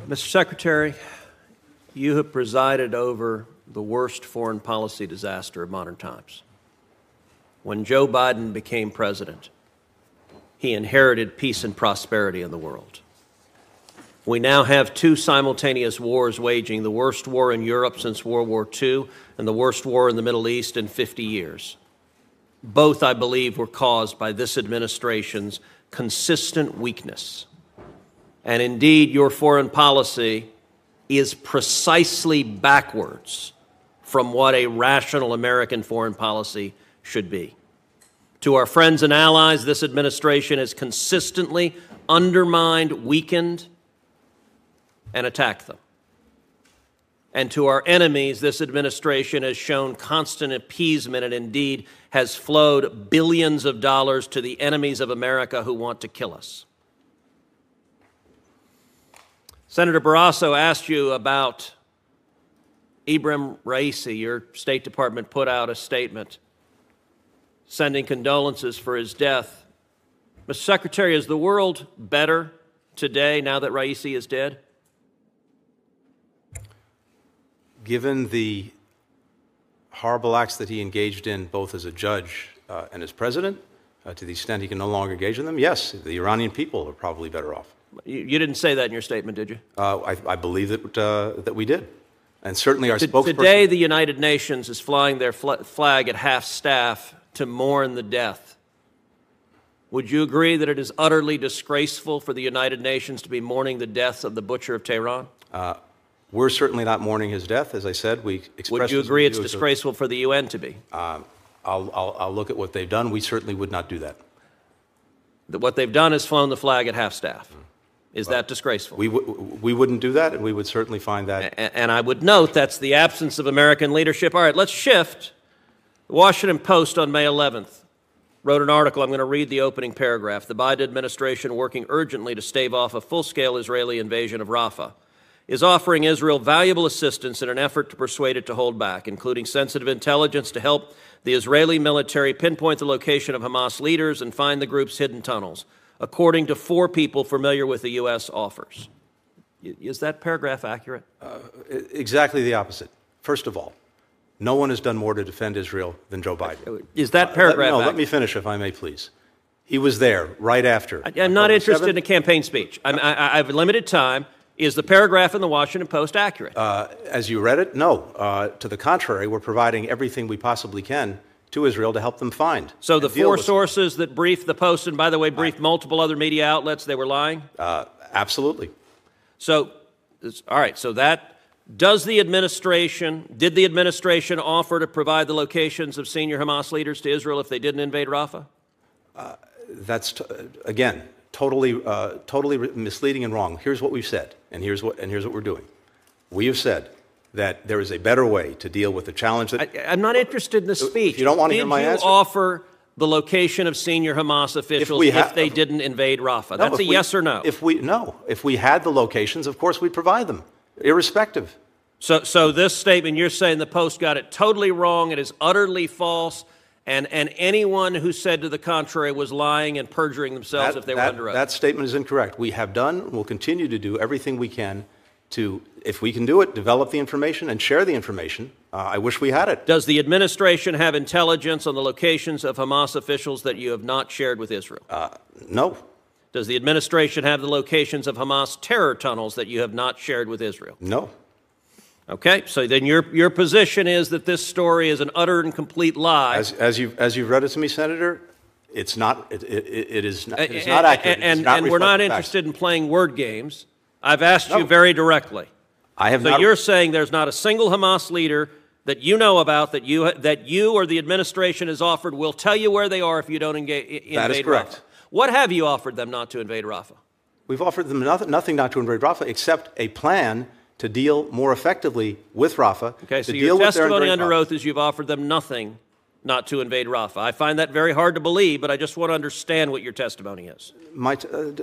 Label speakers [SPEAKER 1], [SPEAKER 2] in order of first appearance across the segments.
[SPEAKER 1] Mr. Secretary, you have presided over the worst foreign policy disaster of modern times. When Joe Biden became president, he inherited peace and prosperity in the world. We now have two simultaneous wars waging, the worst war in Europe since World War II and the worst war in the Middle East in 50 years. Both, I believe, were caused by this administration's consistent weakness. And indeed, your foreign policy is precisely backwards from what a rational American foreign policy should be. To our friends and allies, this administration has consistently undermined, weakened, and attacked them. And to our enemies, this administration has shown constant appeasement and indeed has flowed billions of dollars to the enemies of America who want to kill us. Senator Barrasso asked you about Ibrahim Raisi. Your State Department put out a statement sending condolences for his death. Mr. Secretary, is the world better today now that Raisi is dead?
[SPEAKER 2] Given the horrible acts that he engaged in both as a judge and as president, to the extent he can no longer engage in them, yes, the Iranian people are probably better off.
[SPEAKER 1] You didn't say that in your statement, did you?
[SPEAKER 2] I believe that we did. And certainly our spokesperson...
[SPEAKER 1] Today, the United Nations is flying their flag at half-staff to mourn the death. Would you agree that it is utterly disgraceful for the United Nations to be mourning the death of the butcher of Tehran?
[SPEAKER 2] We're certainly not mourning his death. As I said, we expressed...
[SPEAKER 1] Would you agree it's disgraceful for the UN to be?
[SPEAKER 2] I'll look at what they've done. We certainly would not do that.
[SPEAKER 1] What they've done is flown the flag at half-staff. Is that disgraceful?
[SPEAKER 2] We wouldn't do that, and we would certainly find that...
[SPEAKER 1] And I would note that's the absence of American leadership. All right, let's shift. The Washington Post on May 11th wrote an article. I'm going to read the opening paragraph. The Biden administration, working urgently to stave off a full-scale Israeli invasion of Rafah, is offering Israel valuable assistance in an effort to persuade it to hold back, including sensitive intelligence to help the Israeli military pinpoint the location of Hamas leaders and find the group's hidden tunnels, according to 4 people familiar with the U.S. offers. Is that paragraph accurate?
[SPEAKER 2] Exactly the opposite. First of all, no one has done more to defend Israel than Joe Biden.
[SPEAKER 1] Is that paragraph accurate?
[SPEAKER 2] Let me finish, if I may, please. He was there right after.
[SPEAKER 1] I'm not interested in a campaign speech. I have limited time. Is the paragraph in the Washington Post accurate?
[SPEAKER 2] As you read it, no. To the contrary, we're providing everything we possibly can to Israel to help them find.
[SPEAKER 1] So the 4 sources that briefed the Post, and by the way, briefed multiple other media outlets, they were lying?
[SPEAKER 2] Absolutely.
[SPEAKER 1] So, all right, so that, did the administration offer to provide the locations of senior Hamas leaders to Israel if they didn't invade Rafah?
[SPEAKER 2] That's, again, totally misleading and wrong. Here's what we've said, and here's what we're doing. We have said that there is a better way to deal with the challenge that...
[SPEAKER 1] I'm not interested in the speech.
[SPEAKER 2] If you don't want to hear my answer...
[SPEAKER 1] Did you offer the location of senior Hamas officials if they didn't invade Rafah? That's a yes or no.
[SPEAKER 2] If we had the locations, of course we'd provide them, irrespective.
[SPEAKER 1] So this statement, you're saying the Post got it totally wrong, it is utterly false, and anyone who said to the contrary was lying and perjuring themselves if they were under oath.
[SPEAKER 2] That statement is incorrect. We have done and will continue to do everything we can to, if we can do it, develop the information and share the information. I wish we had it.
[SPEAKER 1] Does the administration have intelligence on the locations of Hamas officials that you have not shared with Israel?
[SPEAKER 2] No.
[SPEAKER 1] Does the administration have the locations of Hamas terror tunnels that you have not shared with Israel?
[SPEAKER 2] No.
[SPEAKER 1] Okay, so then your position is that this story is an utter and complete lie.
[SPEAKER 2] As you've read it to me, Senator, it's not. It is not accurate.
[SPEAKER 1] And we're not interested in playing word games. I've asked you very directly.
[SPEAKER 2] I have not.
[SPEAKER 1] So you're saying there's not a single Hamas leader that you know about that you or the administration has offered will tell you where they are if you don't invade Rafah.
[SPEAKER 2] That is correct.
[SPEAKER 1] What have you offered them not to invade Rafah?
[SPEAKER 2] We've offered them nothing not to invade Rafah except a plan to deal more effectively with Rafah.
[SPEAKER 1] Okay, so your testimony under oath is you've offered them nothing not to invade Rafah. I find that very hard to believe, but I just want to understand what your testimony is.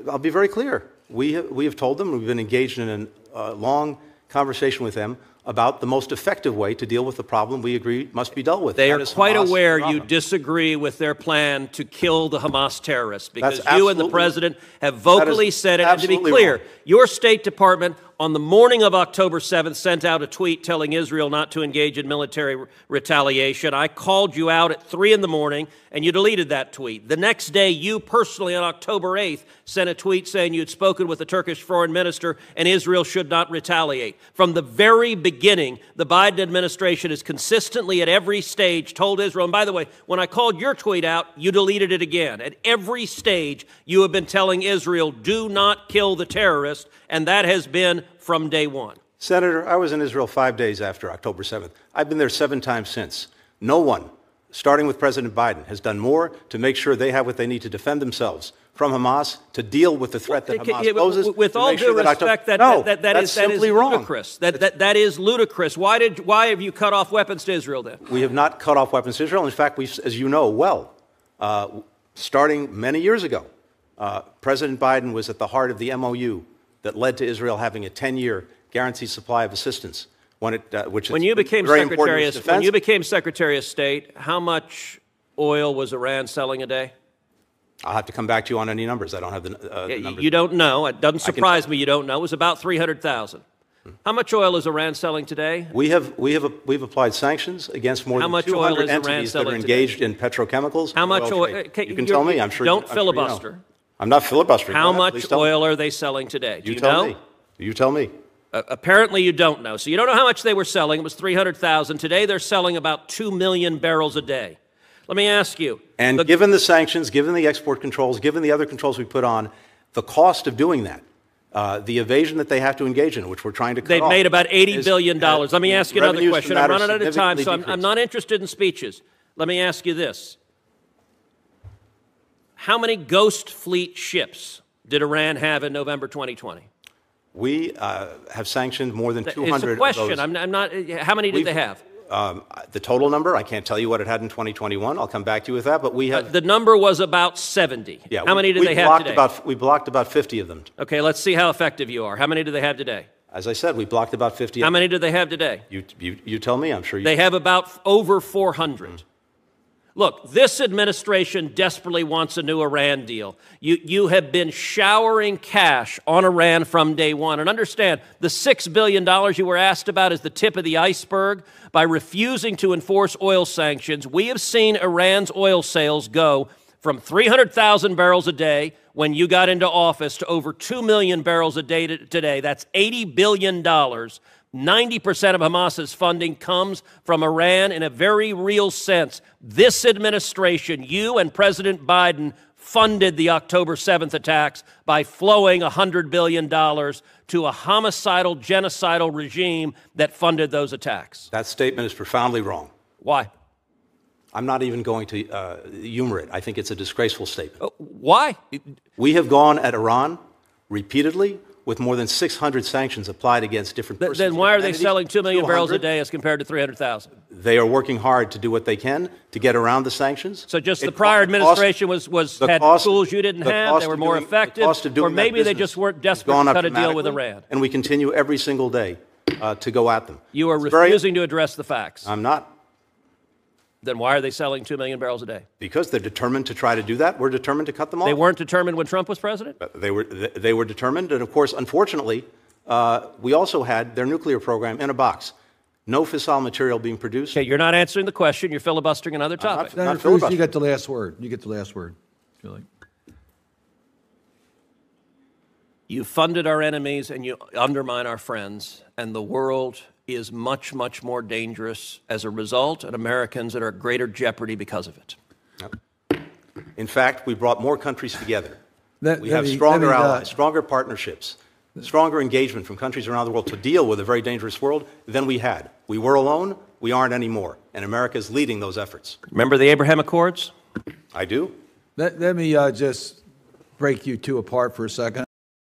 [SPEAKER 2] I'll be very clear. We have told them, we've been engaged in a long conversation with them about the most effective way to deal with the problem we agree must be dealt with.
[SPEAKER 1] They
[SPEAKER 2] That
[SPEAKER 1] are
[SPEAKER 2] is
[SPEAKER 1] quite
[SPEAKER 2] Hamas
[SPEAKER 1] aware
[SPEAKER 2] and
[SPEAKER 1] you
[SPEAKER 2] Raqqa.
[SPEAKER 1] disagree with their plan to kill the Hamas terrorists because
[SPEAKER 2] That's
[SPEAKER 1] you and the
[SPEAKER 2] absolutely-
[SPEAKER 1] president have vocally
[SPEAKER 2] that is
[SPEAKER 1] said it. And to be
[SPEAKER 2] absolutely
[SPEAKER 1] clear,
[SPEAKER 2] wrong.
[SPEAKER 1] your State Department on the morning of October 7th sent out a tweet telling Israel not to engage in military retaliation. I called you out at 3 in the morning and you deleted that tweet. The next day, you personally on October 8th sent a tweet saying you'd spoken with the Turkish foreign minister and Israel should not retaliate. From the very beginning, the Biden administration has consistently at every stage told Israel, and by the way, when I called your tweet out, you deleted it again. At every stage, you have been telling Israel, do not kill the terrorist, and that has been from day one.
[SPEAKER 2] Senator, I was in Israel 5 days after October 7th. I've been there 7 times since. No one, starting with President Biden, has done more to make sure they have what they need to defend themselves from Hamas, to deal with the threat that Hamas poses.
[SPEAKER 1] With all due respect, that is ludicrous. That is ludicrous. Why have you cut off weapons to Israel then?
[SPEAKER 2] We have not cut off weapons to Israel. In fact, as you know well, starting many years ago, President Biden was at the heart of the MOU that led to Israel having a 10-year guaranteed supply of assistance. When you became
[SPEAKER 1] Secretary of State, how much oil was Iran selling a day?
[SPEAKER 2] I'll have to come back to you on any numbers. I don't have the numbers.
[SPEAKER 1] You don't know. It doesn't surprise me you don't know. It was about 300,000. How much oil is Iran selling today?
[SPEAKER 2] We've applied sanctions against more than 200 entities that are engaged in petrochemicals.
[SPEAKER 1] How much oil?
[SPEAKER 2] You can tell me. I'm sure.
[SPEAKER 1] Don't
[SPEAKER 2] I'm
[SPEAKER 1] filibuster.
[SPEAKER 2] Sure you know. I'm not filibustering.
[SPEAKER 1] How much oil are they selling today? Do you know?
[SPEAKER 2] You tell me.
[SPEAKER 1] Apparently you don't know. So you don't know how much they were selling. It was 300,000. Today they're selling about 2 million barrels a day. Let me ask you.
[SPEAKER 2] And given the sanctions, given the export controls, given the other controls we put on, the cost of doing that, the evasion that they have to engage in, which we're trying to cut off.
[SPEAKER 1] They've made about $80 billion. Let me ask you another question. I'm running out of time, so I'm not interested in speeches. Let me ask you this. How many Ghost Fleet ships did Iran have in November 2020?
[SPEAKER 2] We have sanctioned more than 200
[SPEAKER 1] It's a question.
[SPEAKER 2] of those.
[SPEAKER 1] I'm not. How many did they have?
[SPEAKER 2] The total number, I can't tell you what it had in 2021. I'll come back to you with that, but we have...
[SPEAKER 1] the number was about 70.
[SPEAKER 2] Yeah,
[SPEAKER 1] how many do they have today?
[SPEAKER 2] We blocked about 50 of them.
[SPEAKER 1] Okay, let's see how effective you are. How many do they have today?
[SPEAKER 2] As I said, we blocked about 50 of them.
[SPEAKER 1] How many do they have today?
[SPEAKER 2] You tell me, I'm sure you...
[SPEAKER 1] They have about over 400. Look, this administration desperately wants a new Iran deal. You have been showering cash on Iran from day one. And understand, the $6 billion you were asked about is the tip of the iceberg. By refusing to enforce oil sanctions, we have seen Iran's oil sales go from 300,000 barrels a day when you got into office to over 2 million barrels a day today. That's $80 billion. 90% of Hamas's funding comes from Iran in a very real sense. This administration, you and President Biden, funded the October 7th attacks by flowing $100 billion to a homicidal, genocidal regime that funded those attacks.
[SPEAKER 2] That statement is profoundly wrong.
[SPEAKER 1] Why?
[SPEAKER 2] I'm not even going to humor it. I think it's a disgraceful statement.
[SPEAKER 1] Why?
[SPEAKER 2] We have gone at Iran repeatedly with more than 600 sanctions applied against different persons.
[SPEAKER 1] Then why are they selling 2 million barrels a day as compared to 300,000?
[SPEAKER 2] They are working hard to do what they can to get around the sanctions.
[SPEAKER 1] So just the prior administration had tools you didn't have, they were more effective, or maybe they just weren't desperate to cut a deal with Iran.
[SPEAKER 2] And we continue every single day to go at them.
[SPEAKER 1] You are refusing to address the facts.
[SPEAKER 2] I'm not.
[SPEAKER 1] Then why are they selling 2 million barrels a day?
[SPEAKER 2] Because they're determined to try to do that. We're determined to cut them off.
[SPEAKER 1] They weren't determined when Trump was president?
[SPEAKER 2] They were determined. And, of course, unfortunately, we also had their nuclear program in a box. No fissile material being produced.
[SPEAKER 1] Okay, you're not answering the question. You're filibustering another topic.
[SPEAKER 3] Senator Cruz, you get the last word. You get the last word.
[SPEAKER 1] You funded our enemies and you undermine our friends, and the world is much, much more dangerous as a result, and Americans are at greater jeopardy because of it.
[SPEAKER 2] In fact, we brought more countries together. We have stronger allies, stronger partnerships, stronger engagement from countries around the world to deal with a very dangerous world than we had. We were alone. We aren't anymore. And America is leading those efforts.
[SPEAKER 1] Remember the Abraham Accords?
[SPEAKER 2] I do.
[SPEAKER 3] Let me just break you two apart for a second.